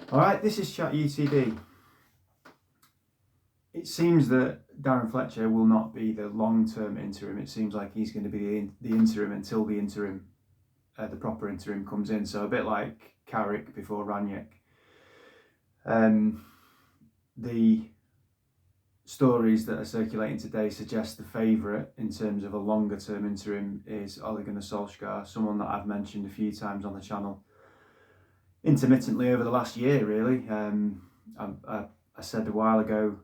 All right, this is Chat UTD. It seems that Darren Fletcher will not be the long-term interim. It seems like he's going to be the interim until the proper interim comes in. So a bit like Carrick before Ranić. The stories that are circulating today suggest the favourite in terms of a longer-term interim is Ole Gunnar Solskjaer, someone that I've mentioned a few times on the channel intermittently over the last year, really. I said a while ago,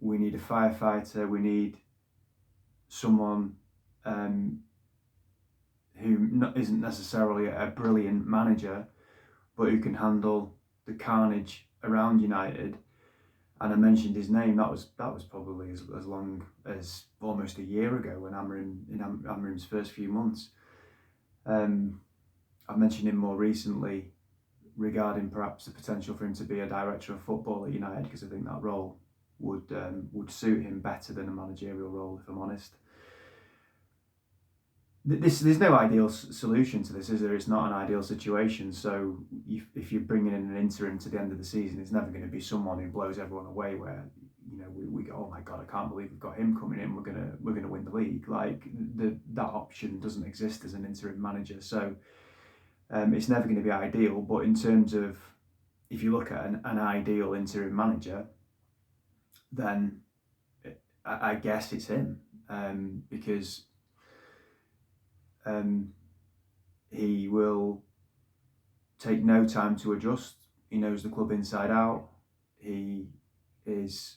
we need a firefighter, we need someone who isn't necessarily a brilliant manager, but who can handle the carnage around United. And I mentioned his name. That was probably as long as almost a year ago when Amrim's first few months. I've mentioned him more recently regarding perhaps the potential for him to be a director of football at United, because I think that role would suit him better than a managerial role, if I'm honest. There's no ideal solution to this, is there? It's not an ideal situation. So if you're bringing in an interim to the end of the season, it's never going to be someone who blows everyone away. Where we go, oh my god, I can't believe we've got him coming in. We're gonna win the league. Like that option doesn't exist as an interim manager. So it's never going to be ideal. But in terms of if you look at an ideal interim manager, then I guess it's him, because he will take no time to adjust. He knows the club inside out. He's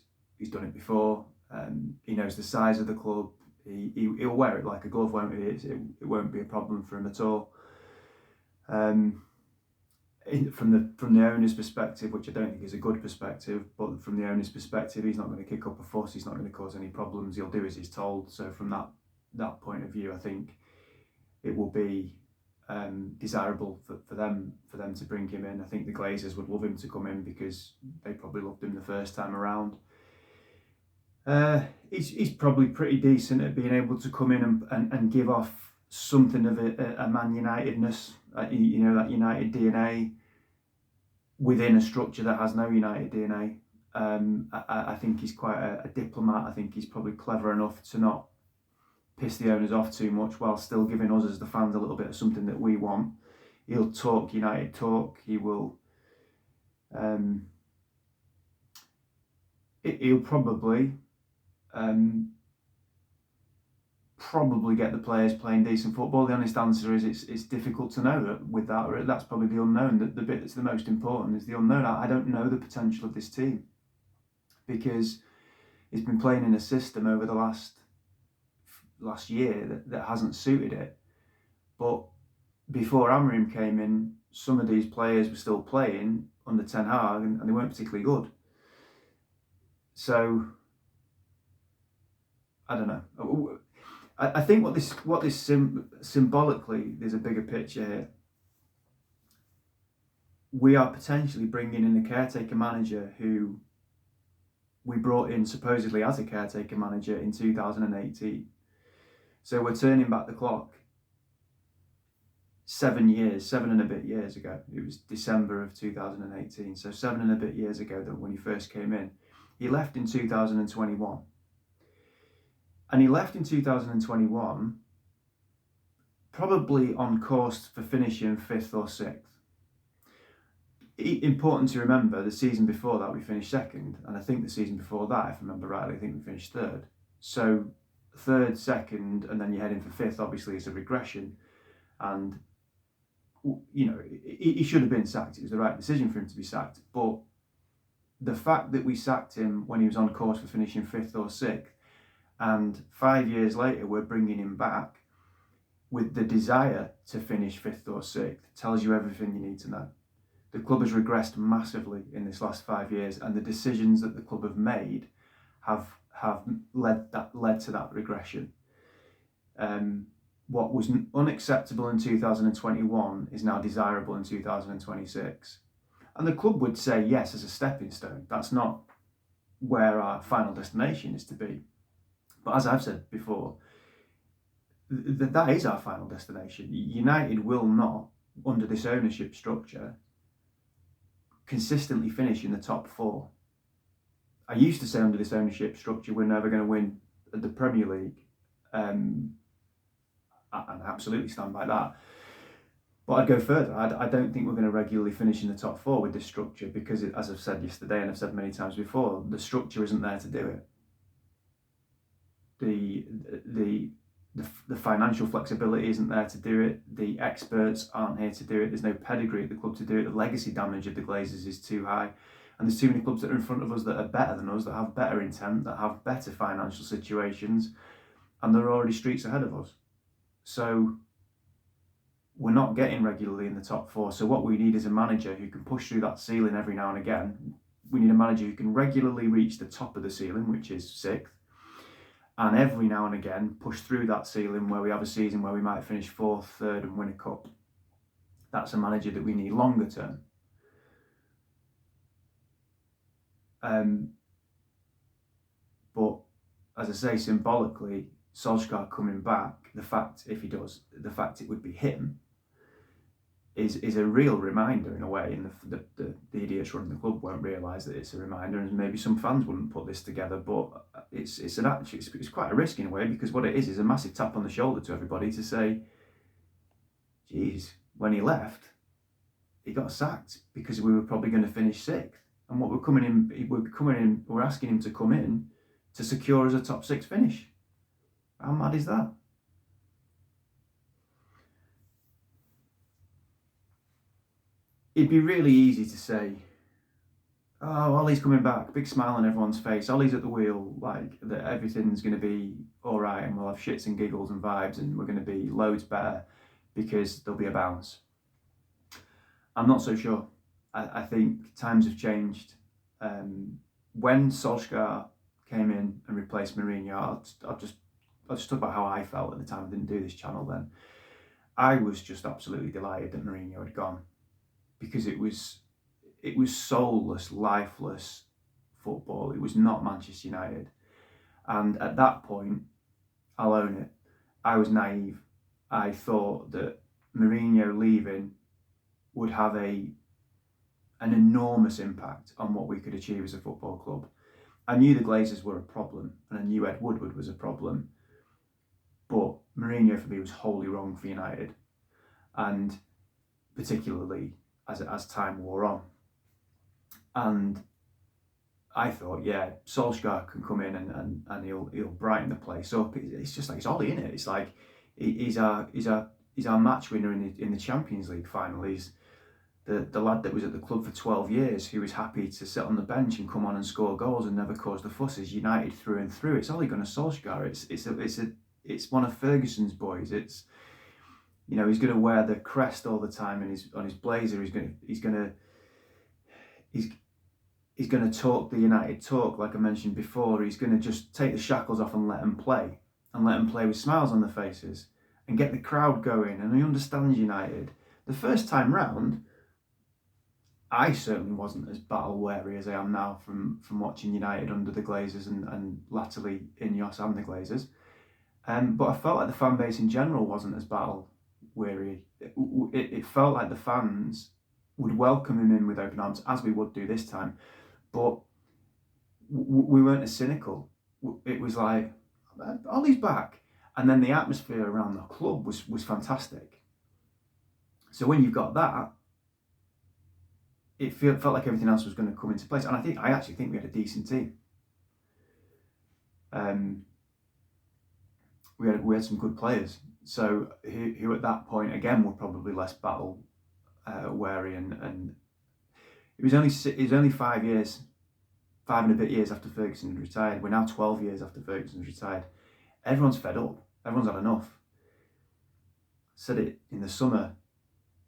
done it before. He knows the size of the club. He'll wear it like a glove, won't he? It won't be a problem for him at all. From the owner's perspective, which I don't think is a good perspective, but from the owner's perspective, he's not going to kick up a fuss. He's not going to cause any problems. He'll do as he's told. So from that point of view, I think it will be desirable for them to bring him in. I think the Glazers would love him to come in because they probably loved him the first time around. He's probably pretty decent at being able to come in and give off something of a Man Unitedness, that United DNA within a structure that has no United DNA. I think he's quite a diplomat. I think he's probably clever enough to not piss the owners off too much while still giving us as the fans a little bit of something that we want. He'll talk United talk. He will. He'll probably get the players playing decent football. The honest answer is it's difficult to know with that. Or that's probably the unknown. The bit that's the most important is the unknown. I don't know the potential of this team because he's been playing in a system over the last year that hasn't suited it. But before Amrim came in, some of these players were still playing under Ten Hag and they weren't particularly good. So I don't know. I think what this symbolically, there's a bigger picture here. We are potentially bringing in a caretaker manager who we brought in supposedly as a caretaker manager in 2018. So we're turning back the clock 7 and a bit years ago. It was December of 2018. So 7 and a bit years ago that when he first came in. He left in 2021. And he left in 2021 probably on course for finishing 5th or 6th. Important to remember, the season before that we finished 2nd, and I think the season before that, if I remember rightly, I think we finished 3rd. So 3rd, 2nd, and then you're heading for 5th, obviously is a regression. And, he should have been sacked. It was the right decision for him to be sacked. But the fact that we sacked him when he was on course for finishing 5th or 6th, and 5 years later we're bringing him back with the desire to finish 5th or 6th tells you everything you need to know. The club has regressed massively in this last 5 years, and the decisions that the club have made have led to that regression. What was unacceptable in 2021 is now desirable in 2026. And the club would say yes as a stepping stone. That's not where our final destination is to be. But as I've said before, that is our final destination. United will not, under this ownership structure, consistently finish in the top 4. I used to say under this ownership structure we're never going to win the Premier League, and I absolutely stand by that. But I'd go further. I don't think we're going to regularly finish in the top 4 with this structure because, as I've said yesterday and I've said many times before, the structure isn't there to do it. The financial flexibility isn't there to do it. The experts aren't here to do it. There's no pedigree at the club to do it. The legacy damage of the Glazers is too high. And there's too many clubs that are in front of us that are better than us, that have better intent, that have better financial situations, and they're already streets ahead of us. So we're not getting regularly in the top 4. So what we need is a manager who can push through that ceiling every now and again. We need a manager who can regularly reach the top of the ceiling, which is 6th, and every now and again push through that ceiling where we have a season where we might finish 4th, 3rd and win a cup. That's a manager that we need longer term. But as I say, symbolically, Solskjaer coming back, the fact, if he does, the fact it would be him is a real reminder in a way, and the idiots running the club won't realise that it's a reminder, and maybe some fans wouldn't put this together, but it's quite a risk in a way, because what it is a massive tap on the shoulder to everybody to say, geez, when he left, he got sacked because we were probably going to finish 6th. And what we're asking him to come in to secure us a top 6 finish. How mad is that? It'd be really easy to say, oh, Ollie's coming back, big smile on everyone's face, Ollie's at the wheel, like that everything's going to be all right and we'll have shits and giggles and vibes and we're going to be loads better because there'll be a bounce. I'm not so sure. I think times have changed. When Solskjaer came in and replaced Mourinho, I'll just talk about how I felt at the time. I didn't do this channel then. I was just absolutely delighted that Mourinho had gone, because it was soulless, lifeless football. It was not Manchester United. And at that point, I'll own it, I was naive. I thought that Mourinho leaving would have an enormous impact on what we could achieve as a football club. I knew the Glazers were a problem, and I knew Ed Woodward was a problem, but Mourinho for me was wholly wrong for United, and particularly as time wore on. And I thought, yeah, Solskjaer can come in and he'll brighten the place up. It's just like it's Ollie, innit? It's like he's our match winner in the Champions League final. He's the lad that was at the club for 12 years, who was happy to sit on the bench and come on and score goals and never cause the fusses. United through and through. It's Ole Gunnar Solskjaer. It's one of Ferguson's boys. It's, you know, he's going to wear the crest all the time, and on his blazer he's going to talk the United talk, like I mentioned before. He's going to just take the shackles off and let them play with smiles on their faces and get the crowd going. And he understands United. The first time round, I certainly wasn't as battle weary as I am now from watching United under the Glazers and latterly INEOS and the Glazers. But I felt like the fan base in general wasn't as battle weary. It felt like the fans would welcome him in with open arms, as we would do this time. But we weren't as cynical. It was like, Ollie's back. And then the atmosphere around the club was fantastic. So when you've got that, it felt like everything else was going to come into place. And I actually think we had a decent team. We had some good players. So who at that point, again, were probably less battle wary. And it was only 5 and a bit years after Ferguson had retired. We're now 12 years after Ferguson's retired. Everyone's fed up. Everyone's had enough. I said it in the summer.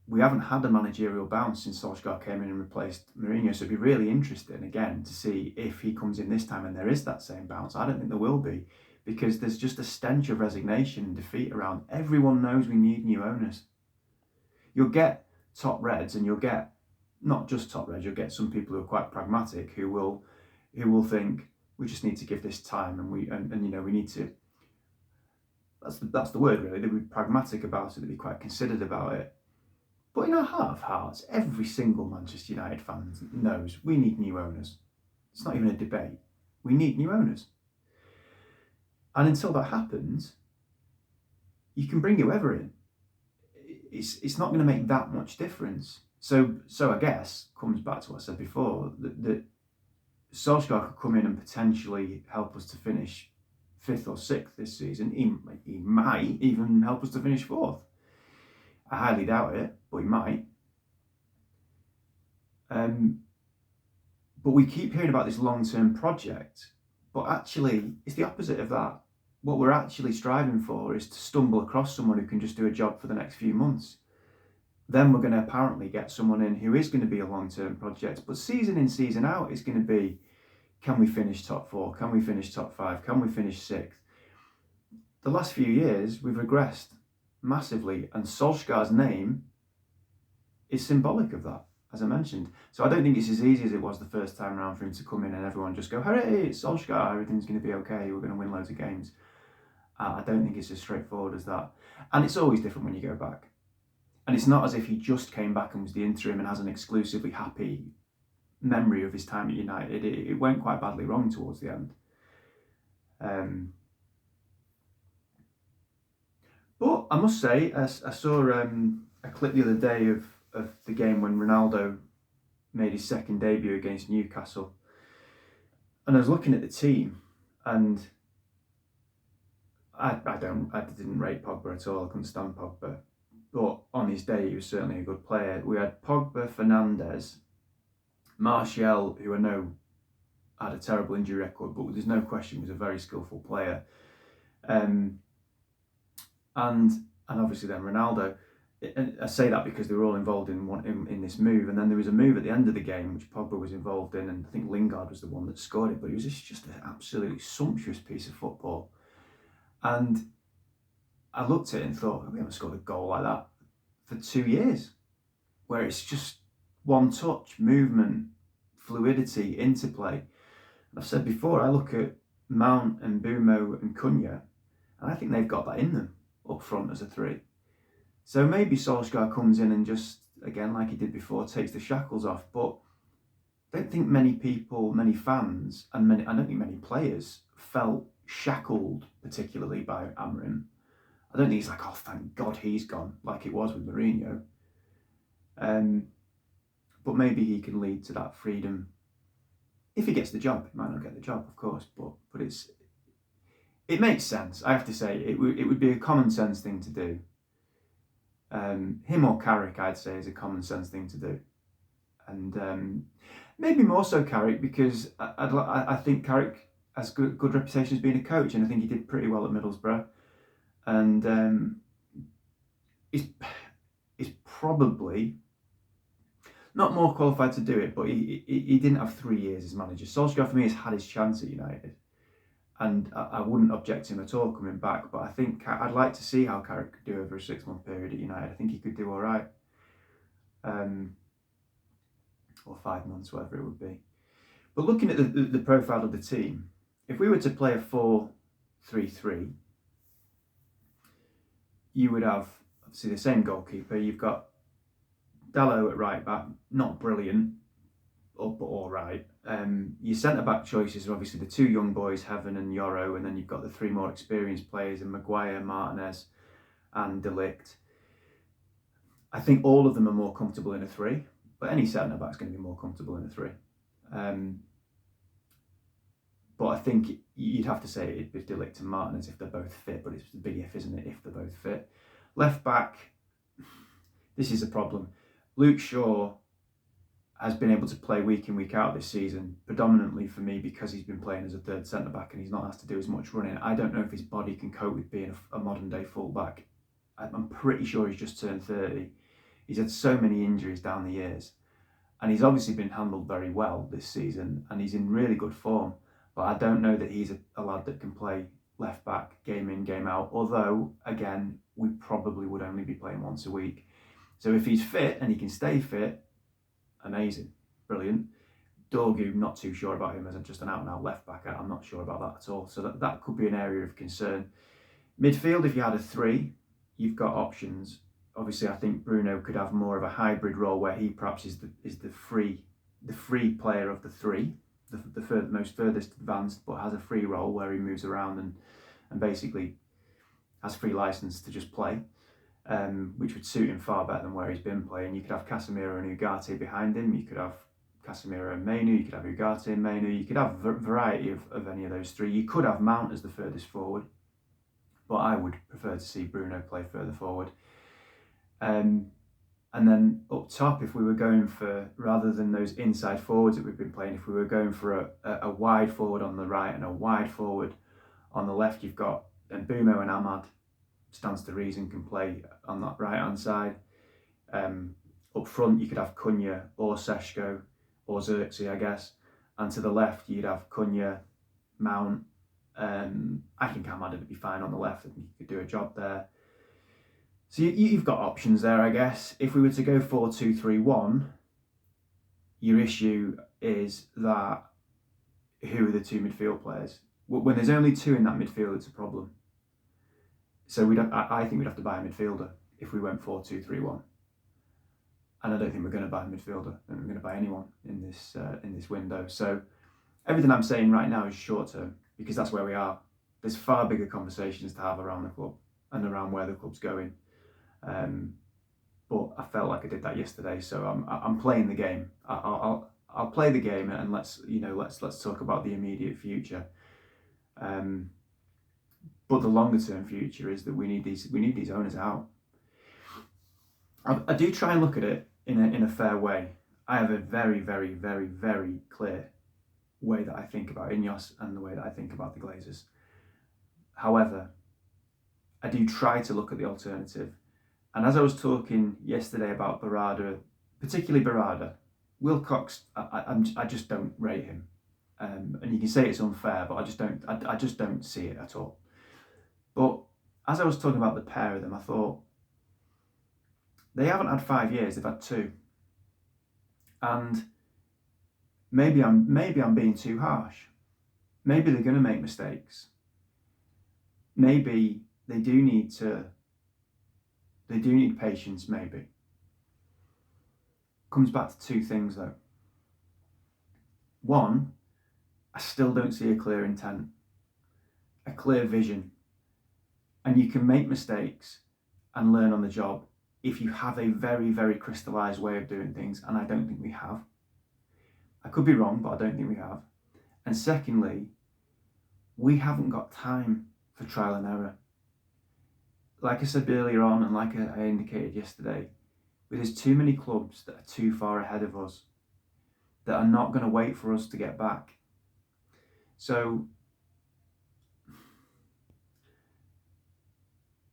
We haven't had a managerial bounce since Solskjaer came in and replaced Mourinho. So it'd be really interesting again to see if he comes in this time and there is that same bounce. I don't think there will be, because there's just a stench of resignation and defeat around. Everyone knows we need new owners. You'll get top Reds, and you'll get not just top Reds, you'll get some people who are quite pragmatic who will think we just need to give this time, and we need to. That's the word really. They'll be pragmatic about it. They'll be quite considered about it. But in our heart of hearts, every single Manchester United fan knows we need new owners. It's not even a debate. We need new owners. And until that happens, you can bring whoever in. It's not going to make that much difference. So I guess, comes back to what I said before, that Solskjaer could come in and potentially help us to finish 5th or 6th this season. He might even help us to finish 4th. I highly doubt it, but he might. But we keep hearing about this long-term project, but actually it's the opposite of that. What we're actually striving for is to stumble across someone who can just do a job for the next few months. Then we're going to apparently get someone in who is going to be a long-term project, but season in, season out, it's going to be, can we finish top 4? Can we finish top 5? Can we finish 6th? The last few years, we've regressed massively, and Solskjaer's name is symbolic of that, as I mentioned. So I don't think it's as easy as it was the first time around for him to come in and everyone just go, hooray, it's Solskjaer, everything's going to be okay, we're going to win loads of games. I don't think it's as straightforward as that. And it's always different when you go back. And it's not as if he just came back and was the interim and has an exclusively happy memory of his time at United. It went quite badly wrong towards the end. But I must say, I saw a clip the other day of the game when Ronaldo made his second debut against Newcastle. And I was looking at the team, and I didn't rate Pogba at all. I couldn't stand Pogba. But on his day, he was certainly a good player. We had Pogba, Fernandes, Martial, who I know had a terrible injury record, but there's no question was a very skillful player. And obviously then Ronaldo. And I say that because they were all involved in this move, and then there was a move at the end of the game which Pogba was involved in, and I think Lingard was the one that scored it, but it was just an absolutely sumptuous piece of football. And I looked at it and thought, we haven't scored a goal like that for 2 years, where it's just one touch, movement, fluidity, interplay. And I've said before, I look at Mount and Bumo and Cunha, and I think they've got that in them up front as a 3. So maybe Solskjaer comes in and just, again, like he did before, takes the shackles off. But I don't think many people, many fans, and I don't think many players felt shackled particularly by Amorim. I don't think he's like, oh, thank God he's gone, like it was with Mourinho. But maybe he can lead to that freedom. If he gets the job, he might not get the job, of course, but it makes sense. I have to say, it would be a common sense thing to do. Him or Carrick, I'd say, is a common sense thing to do. And maybe more so Carrick, because I think Carrick has good reputation as being a coach, and I think he did pretty well at Middlesbrough. And he's probably not more qualified to do it, but he didn't have 3 years as manager. Solskjaer, for me, has had his chance at United. And I wouldn't object to him at all coming back, but I think I'd like to see how Carrick could do over a 6-month period at United. I think he could do all right. Or 5 months, whatever it would be. But looking at the profile of the team, if we were to play a 4-3-3, you would have, obviously, the same goalkeeper. You've got Dalot at right back, not brilliant, but all right. Your centre-back choices are obviously the 2 young boys, Heaven and Yoro, and then you've got the 3 more experienced players in Maguire, Martinez and De Ligt. I think all of them are more comfortable in a 3, but any centre-back's going to be more comfortable in a 3. But I think you'd have to say it'd be De Ligt and Martinez if they're both fit, but it's the big if, isn't it, if they're both fit. Left back, this is a problem. Luke Shaw has been able to play week in, week out this season, predominantly for me because he's been playing as a third centre-back and he's not asked to do as much running. I don't know if his body can cope with being a modern-day full-back. I'm pretty sure he's just turned 30. He's had so many injuries down the years. And he's obviously been handled very well this season and he's in really good form. But I don't know that he's a lad that can play left-back, game in, game out. Although, again, we probably would only be playing once a week. So if he's fit and he can stay fit, amazing, brilliant. Dorgu, not too sure about him as just an out-and-out left-back. I'm not sure about that at all. So that could be an area of concern. Midfield, if you had a 3, you've got options. obviously I think Bruno could have more of a hybrid role where he perhaps is the free player of the three, the most furthest advanced, but has a free role where he moves around and basically has free license to just play, which would suit him far better than where he's been playing. You could have Casemiro and Ugarte behind him. You could have Casemiro and Mainu. You could have Ugarte and Mainu. You could have a variety of any of those three. You could have Mount as the furthest forward, but I would prefer to see Bruno play further forward. And then up top, if we were going for, rather than those inside forwards that we've been playing, if we were going for a wide forward on the right and a wide forward on the left, you've got Mbumo and Ahmad, stands to reason, can play on that right hand side. Up front, you could have Cunha or Seshko or Xerxes, I guess. And to the left, you'd have Cunha, Mount. I think Ahmad would be fine on the left. I think he could do a job there. So you've got options there, I guess. If we were to go 4-2-3-1, your issue is that who are the two midfield players? When there's only two in that midfield, it's a problem. So I think we'd have to buy a midfielder if we went 4-2-3-1. And I don't think we're going to buy a midfielder. I don't think we're going to buy anyone in this window. So everything I'm saying right now is short term, because that's where we are. There's far bigger conversations to have around the club and around where the club's going. But I felt like I did that yesterday, so I'm playing the game. I'll play the game, and let's talk about the immediate future. But the longer term future is that we need these owners out. I do try and look at it in a fair way. I have a very, very, very, very clear way that I think about INEOS and the way that I think about the Glazers. However, I do try to look at the alternative. And as I was talking yesterday about Barada, particularly Barada, Wilcox, I just don't rate him. And you can say it's unfair, but I just don't see it at all. But as I was talking about the pair of them, I thought, they haven't had 5 years, they've had 2. And maybe I'm being too harsh. Maybe they're going to make mistakes. Maybe they do need patience, maybe. Comes back to 2 things though. One, I still don't see a clear intent, a clear vision. And you can make mistakes and learn on the job if you have a very, very crystallised way of doing things, and I don't think we have. I could be wrong, but I don't think we have. And secondly, we haven't got time for trial and error. Like I said earlier on, and like I indicated yesterday, there's too many clubs that are too far ahead of us, that are not going to wait for us to get back. So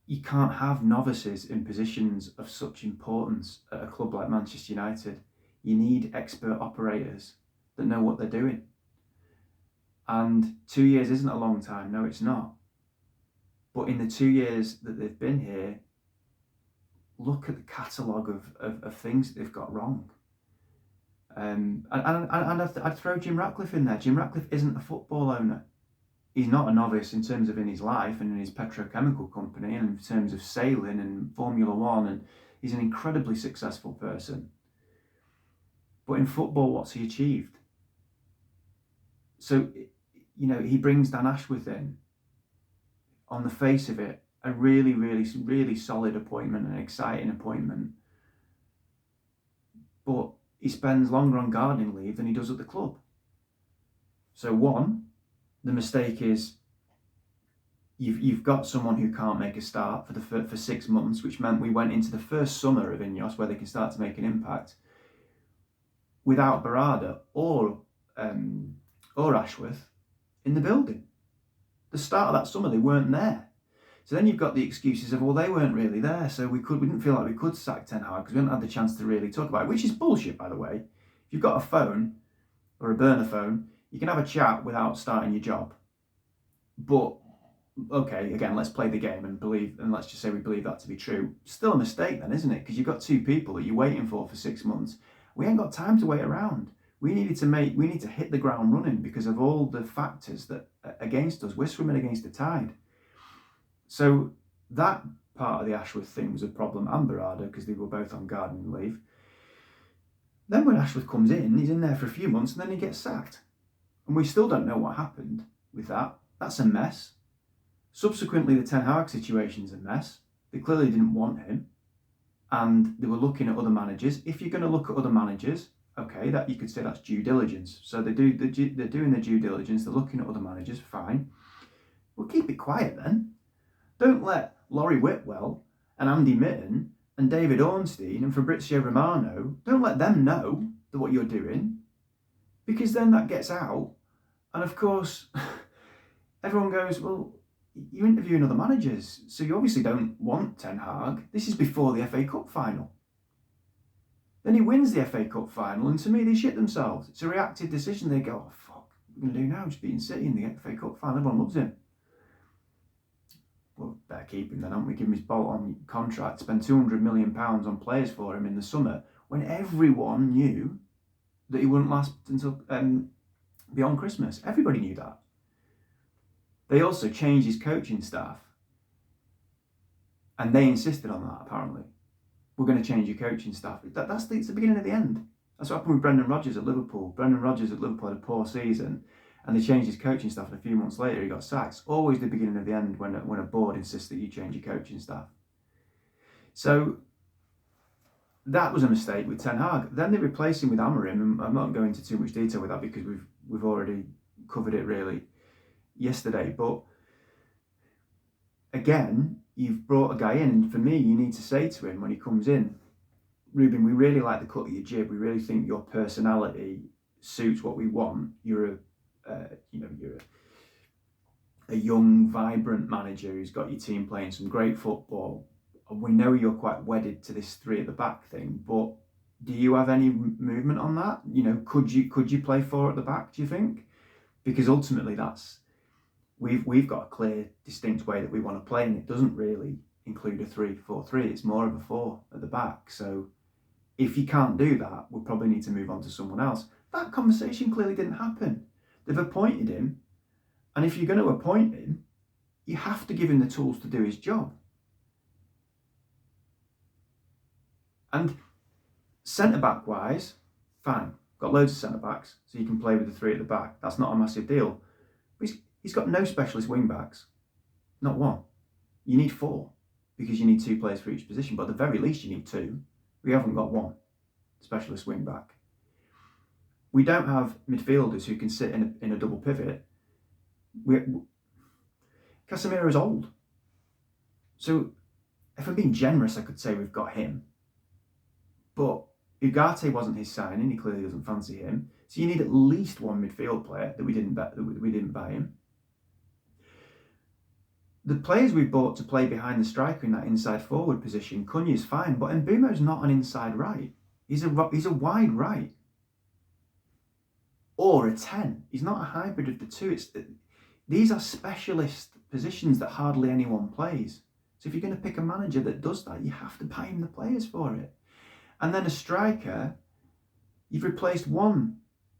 you can't have novices in positions of such importance at a club like Manchester United. You need expert operators that know what they're doing. And 2 years isn't a long time, no, it's not. But in the 2 years that they've been here, look at the catalogue of things that they've got wrong. And I'd throw Jim Ratcliffe in there. Jim Ratcliffe isn't a football owner. He's not a novice in terms of in his life and in his petrochemical company and in terms of sailing and Formula One, and he's an incredibly successful person. But in football, what's he achieved? So, he brings Dan Ashworth in. On the face of it, a really, really, really solid appointment, an exciting appointment. But he spends longer on gardening leave than he does at the club. So one, the mistake is you've got someone who can't make a start for 6 months, which meant we went into the first summer of INEOS where they can start to make an impact without Barada or Ashworth in the building. The start of that summer, they weren't there. So then you've got the excuses of, well, they weren't really there, so we didn't feel like we could sack Ten Hag because we hadn't had the chance to really talk about it, which is bullshit, by the way. If you've got a phone or a burner phone, you can have a chat without starting your job. But, okay, again, let's play the game and let's just say we believe that to be true. Still a mistake then, isn't it? Because you've got 2 people that you're waiting for 6 months. We ain't got time to wait around. We need to hit the ground running because of all the factors that are against us. We're swimming against the tide. So that part of the Ashworth thing was a problem, and Berardo, because they were both on gardening leave. Then when Ashworth comes in, he's in there for a few months and then he gets sacked. And we still don't know what happened with that. That's a mess. Subsequently, the Ten Hag situation's a mess. They clearly didn't want him. And they were looking at other managers. If you're going to look at other managers, okay, that you could say that's due diligence. So they're doing the due diligence, they're looking at other managers, fine. Well, keep it quiet then. Don't let Laurie Whitwell and Andy Mitten and David Ornstein and Fabrizio Romano, don't let them know that what you're doing, because then that gets out. And of course, everyone goes, well, you're interviewing other managers, so you obviously don't want Ten Hag. This is before the FA Cup final. Then he wins the FA Cup final, and to me, they shit themselves. It's a reactive decision. They go, oh, fuck, what are we going to do now? Just beating City in the FA Cup final. Everyone loves him. Well, better keep him then, haven't we? Give him his bolt-on contract, spend £200 million on players for him in the summer, when everyone knew that he wouldn't last until beyond Christmas. Everybody knew that. They also changed his coaching staff, and they insisted on that, apparently. We're going to change your coaching staff. It's the beginning of the end. That's what happened with Brendan Rodgers at Liverpool. Brendan Rodgers at Liverpool had a poor season, and they changed his coaching staff, and a few months later he got sacked. It's always the beginning of the end when a board insists that you change your coaching staff. So that was a mistake with Ten Hag. Then they replaced him with Amorim, and I'm not going into too much detail with that because we've already covered it really yesterday. But again, you've brought a guy in, and for me, you need to say to him when he comes in, Ruben, we really like the cut of your jib. We really think your personality suits what we want. You're a young, vibrant manager who's got your team playing some great football. We know you're quite wedded to this three at the back thing, but do you have any movement on that? Could you play four at the back, do you think? Because ultimately we've got a clear, distinct way that we want to play, and it doesn't really include a 3-4-3. It's more of a 4 at the back. So if you can't do that, we'll probably need to move on to someone else. That conversation clearly didn't happen. They've appointed him, and if you're going to appoint him, you have to give him the tools to do his job. And centre-back wise, fine. Got loads of centre-backs, so you can play with the three at the back. That's not a massive deal. But he's got no specialist wing-backs. Not one. You need 4, because you need 2 players for each position. But at the very least, you need 2. We haven't got 1 specialist wing-back. We don't have midfielders who can sit in a double pivot. Casemiro's old. So, if I'm being generous, I could say we've got him. But Ugarte wasn't his signing. He clearly doesn't fancy him. So you need at least 1 midfield player that we didn't buy him. The players we bought to play behind the striker in that inside forward position, Cunha's fine, but Mbeumo's not an inside right. He's a wide right. Or a 10. He's not a hybrid of the two. These are specialist positions that hardly anyone plays. So if you're going to pick a manager that does that, you have to buy him the players for it. And then a striker, you've replaced one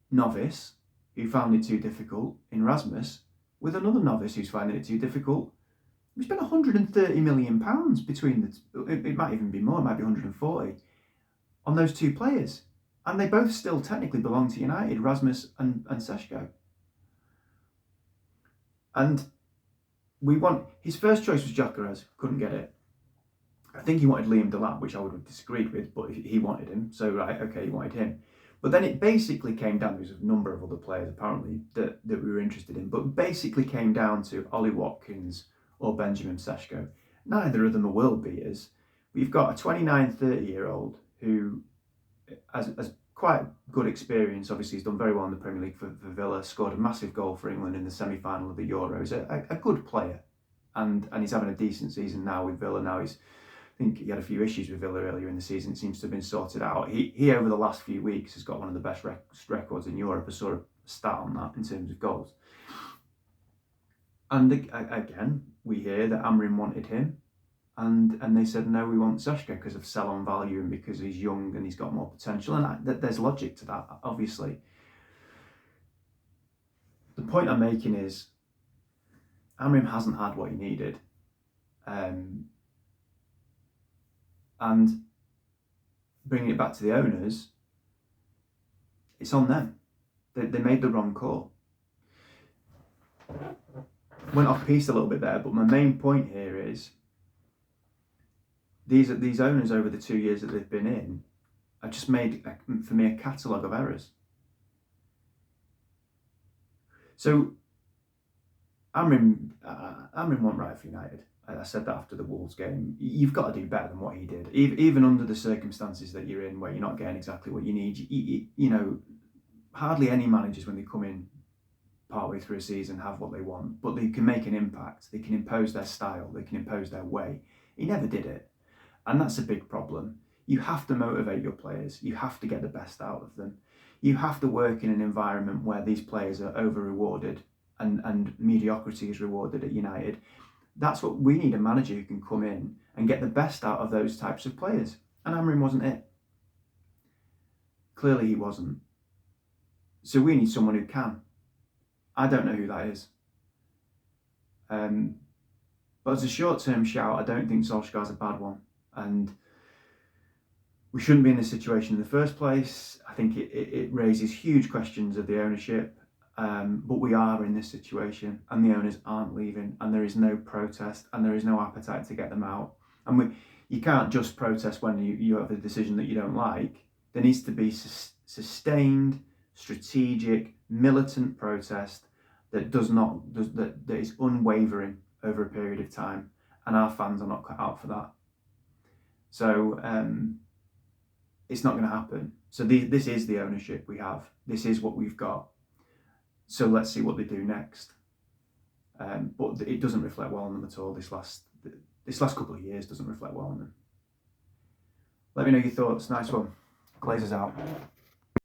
novice who found it too difficult in Rasmus with another novice who's finding it too difficult. We spent £130 million between it might even be more, it might be 140, on those 2 players. And they both still technically belong to United, Rasmus and Seško. And his first choice was Gyökeres, couldn't get it. I think he wanted Liam Delap, which I would have disagreed with, but he wanted him. So, right, okay, he wanted him. But then it basically came down, there was a number of other players apparently that we were interested in, but basically came down to Ollie Watkins or Benjamin Seško. Neither of them are world beaters. We've got a 29, 30-year-old who has quite good experience. Obviously, he's done very well in the Premier League for Villa, scored a massive goal for England in the semi-final of the Euros. A good player. And he's having a decent season now with Villa. Now I think he had a few issues with Villa earlier in the season. It seems to have been sorted out. He over the last few weeks has got one of the best records in Europe. A sort of stat on that in terms of goals. And again, we hear that Amorim wanted him, and they said no, we want Seško because of sell-on value and because he's young and he's got more potential. And there's logic to that, obviously. The point I'm making is Amorim hasn't had what he needed. And bringing it back to the owners, it's on them. They made the wrong call. Went off piece a little bit there, but my main point here is these owners over the 2 years that they've been in have just made, for me, a catalogue of errors. So Amrin won't right for United. I said that after the Wolves game. You've got to do better than what he did, even under the circumstances that you're in, where you're not getting exactly what you need. You know, hardly any managers, when they come in partway through a season, have what they want, but they can make an impact. They can impose their style. They can impose their way. He never did it, and that's a big problem. You have to motivate your players. You have to get the best out of them. You have to work in an environment where these players are over-rewarded and mediocrity is rewarded at United. That's what we need, a manager who can come in and get the best out of those types of players. And Amrin wasn't it. Clearly he wasn't. So we need someone who can. I don't know who that is. But as a short-term shout, I don't think Solskjaer's a bad one. And we shouldn't be in this situation in the first place. I think it raises huge questions of the ownership. But we are in this situation, and the owners aren't leaving, and there is no protest, and there is no appetite to get them out. And you can't just protest when you have a decision that you don't like. There needs to be sustained, strategic, militant protest that that is unwavering over a period of time, and our fans are not cut out for that. So it's not going to happen. So this is the ownership we have. This is what we've got. So let's see what they do next. But it doesn't reflect well on them at all. This last couple of years doesn't reflect well on them. Let me know your thoughts. Nice one. Glazers out.